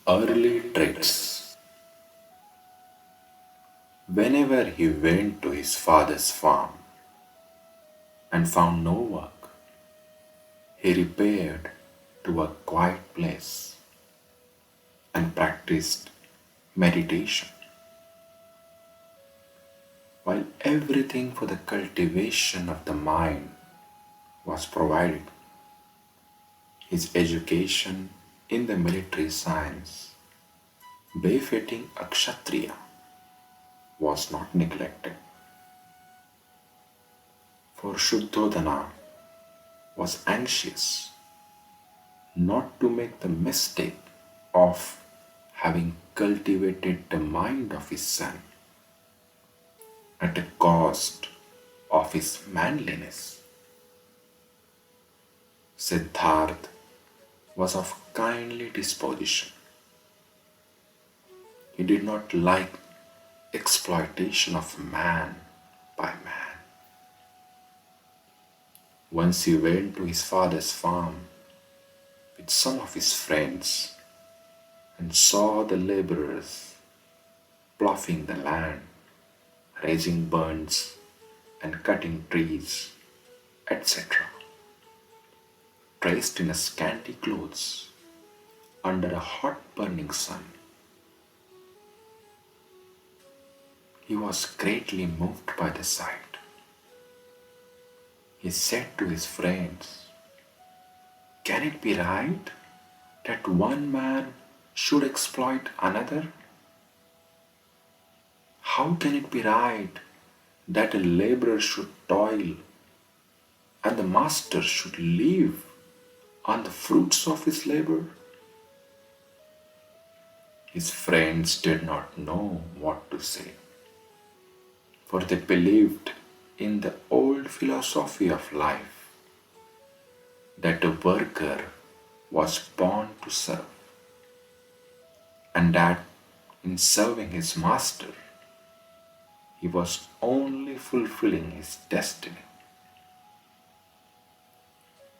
Early traits. Whenever he went to his father's farm and found no work, he repaired to a quiet place and practiced meditation. While everything for the cultivation of the mind was provided, his education in the military science, befitting a Kshatriya, was not neglected. For Shuddhodana was anxious not to make the mistake of having cultivated the mind of his son at the cost of his manliness. Siddharth was of kindly disposition. He did not like exploitation of man by man. Once he went to his father's farm with some of his friends and saw the laborers ploughing the land, raising burns and cutting trees, etc., dressed in a scanty clothes under a hot burning sun. He was greatly moved by the sight. He said to his friends, "Can it be right that one man should exploit another? How can it be right that a laborer should toil and the master should live on the fruits of his labor?" His friends did not know what to say, for they believed in the old philosophy of life that a worker was born to serve, and that in serving his master, he was only fulfilling his destiny.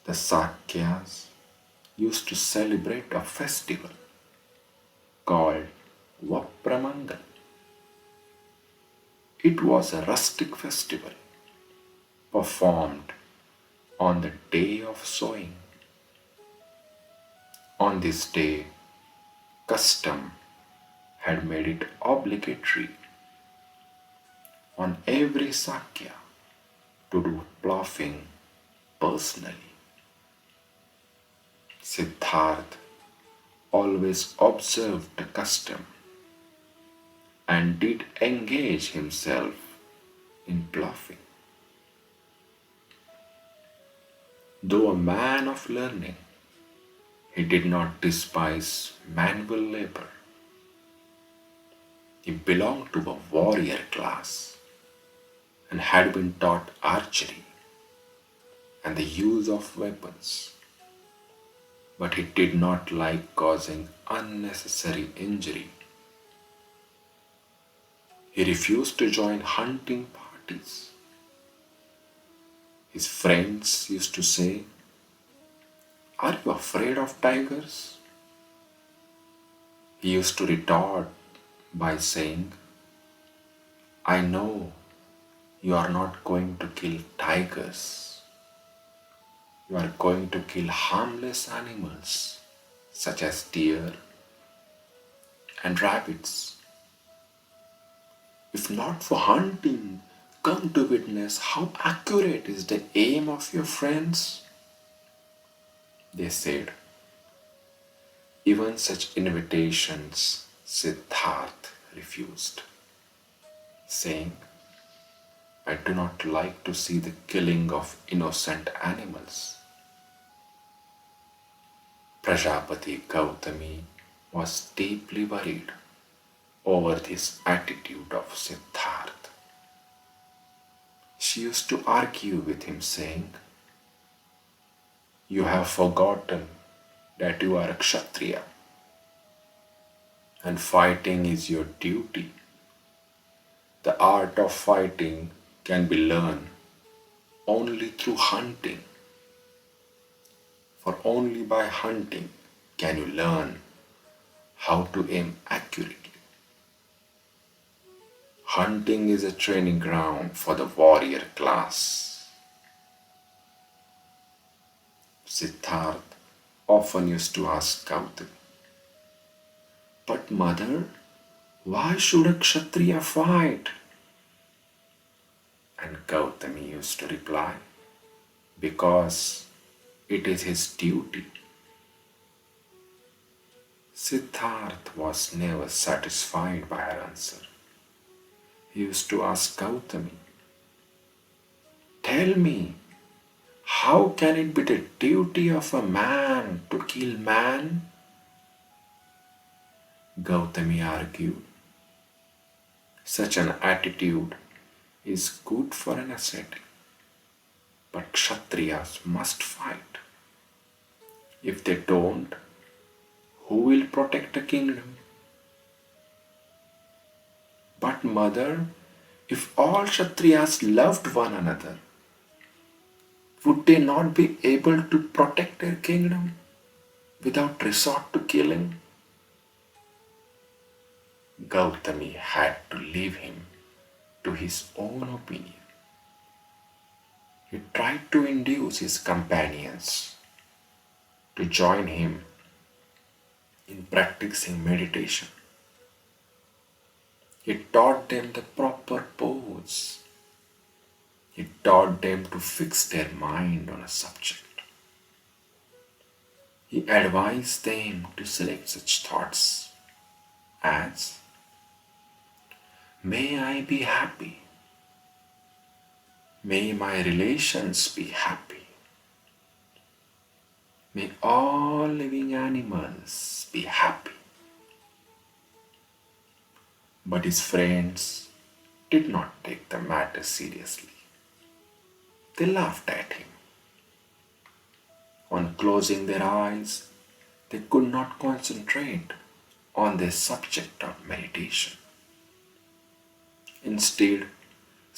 The Sakyas used to celebrate a festival called Vapramangal. It was a rustic festival performed on the day of sowing. On this day, custom had made it obligatory on every Sakya to do ploughing personally. Siddharth always observed the custom and did engage himself in ploughing. Though a man of learning, he did not despise manual labor. He belonged to a warrior class and had been taught archery and the use of weapons, but he did not like causing unnecessary injury. He refused to join hunting parties. His friends used to say, "Are you afraid of tigers?" He used to retort by saying, "I know you are not going to kill tigers. You are going to kill harmless animals such as deer and rabbits. If not for hunting, come to witness how accurate is the aim of your friends." They said. Even such invitations Siddharth refused, saying, "I do not like to see the killing of innocent animals." Prajapati Gautami was deeply worried over this attitude of Siddharth. She used to argue with him, saying, "You have forgotten that you are a Kshatriya and fighting is your duty. The art of fighting can be learned only through hunting, for only by hunting can you learn how to aim accurately. Hunting is a training ground for the warrior class. Siddharth often used to ask Gautami, "But mother, why should a Kshatriya fight?" And Gautami used to reply, "Because it is his duty." Siddharth was never satisfied by her answer. He used to ask Gautami, "Tell me, how can it be the duty of a man to kill man?" Gautami argued, "Such an attitude is good for an ascetic, but Kshatriyas must fight. If they don't, who will protect the kingdom?" "But mother, if all Kshatriyas loved one another, would they not be able to protect their kingdom without resort to killing?" Gautami had to leave him to his own opinion. He tried to induce his companions to join him in practicing meditation. He taught them the proper pose. He taught them to fix their mind on a subject. He advised them to select such thoughts as, "May I be happy. May my relations be happy. May all living animals be happy." But his friends did not take the matter seriously. They laughed at him. On closing their eyes, they could not concentrate on their subject of meditation. Instead,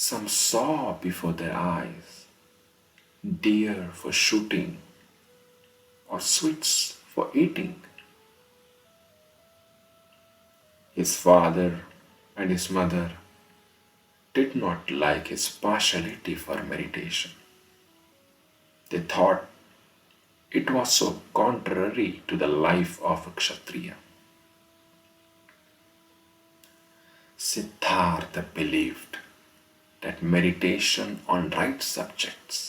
some saw before their eyes deer for shooting or sweets for eating. His father and his mother did not like his partiality for meditation. They thought it was so contrary to the life of a Kshatriya. Siddhartha believed that meditation on right subjects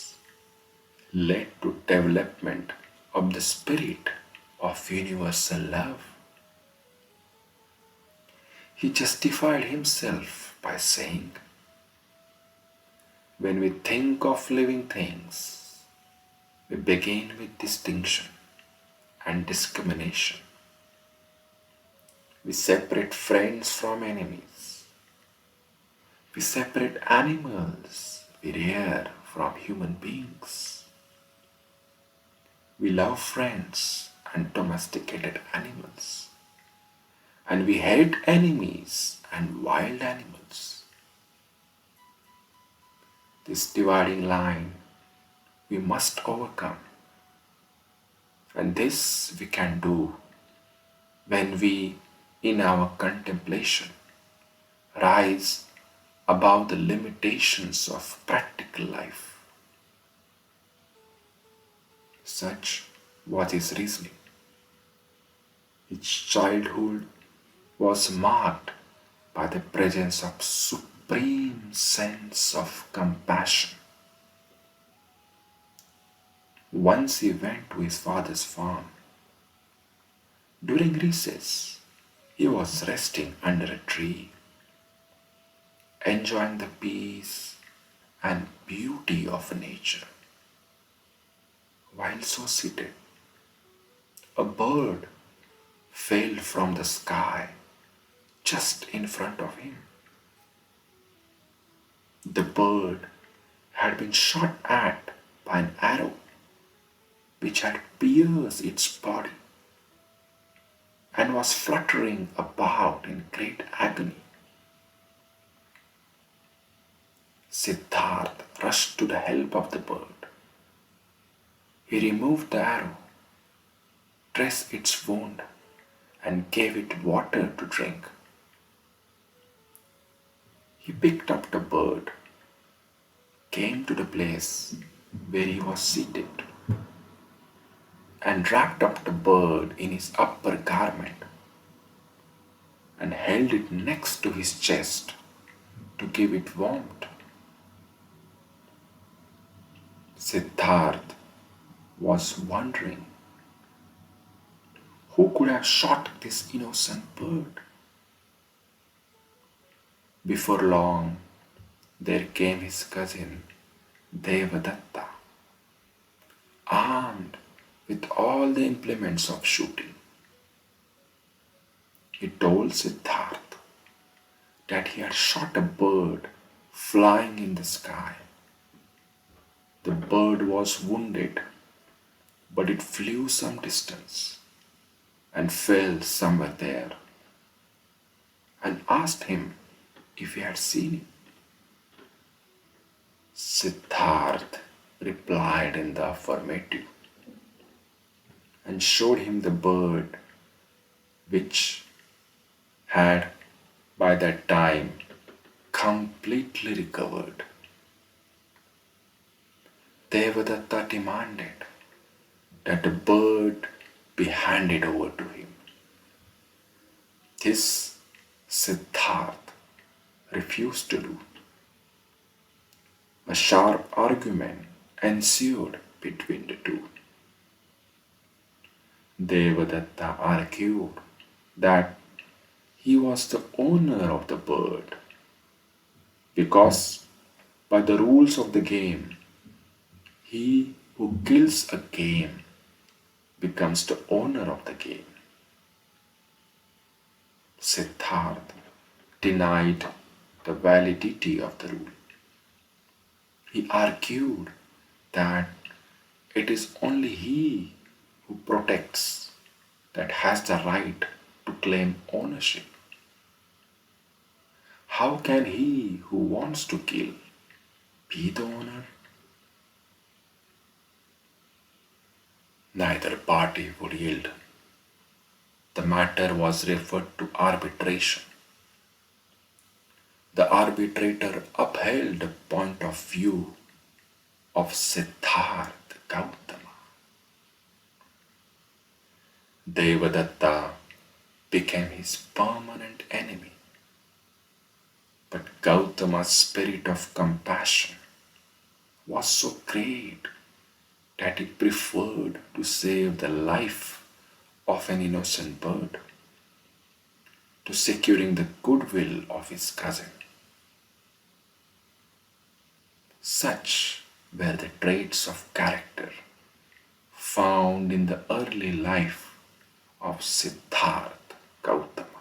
led to development of the spirit of universal love. He justified himself by saying, "When we think of living things, we begin with distinction and discrimination. We separate friends from enemies. We separate animals we rear from human beings. We love friends and domesticated animals. And we hate enemies and wild animals. This dividing line we must overcome. And this we can do when we, in our contemplation, rise above the limitations of practical life." Such was his reasoning. His childhood was marked by the presence of supreme sense of compassion. Once he went to his father's farm. During recess, he was resting under a tree, enjoying the peace and beauty of nature. While so seated, a bird fell from the sky just in front of him. The bird had been shot at by an arrow which had pierced its body and was fluttering about in great agony. Siddhartha rushed to the help of the bird. He removed the arrow, dressed its wound, and gave it water to drink. He picked up the bird, came to the place where he was seated, and wrapped up the bird in his upper garment and held it next to his chest to give it warmth. Siddharth was wondering who could have shot this innocent bird. Before long, there came his cousin Devadatta, armed with all the implements of shooting. He told Siddharth that he had shot a bird flying in the sky. The bird was wounded, but it flew some distance and fell somewhere there, and asked him if he had seen it. Siddharth replied in the affirmative and showed him the bird, which had by that time completely recovered. Devadatta demanded that the bird be handed over to him. This Siddharth refused to do. A sharp argument ensued between the two. Devadatta argued that he was the owner of the bird because, by the rules of the game, he who kills a game becomes the owner of the game. Siddharth denied the validity of the rule. He argued that it is only he who protects that has the right to claim ownership. How can he who wants to kill be the owner? Neither party would yield. The matter was referred to arbitration. The arbitrator upheld the point of view of Siddharth Gautama. Devadatta became his permanent enemy. But Gautama's spirit of compassion was so great that he preferred to save the life of an innocent bird to securing the goodwill of his cousin. Such were the traits of character found in the early life of Siddharth Gautama.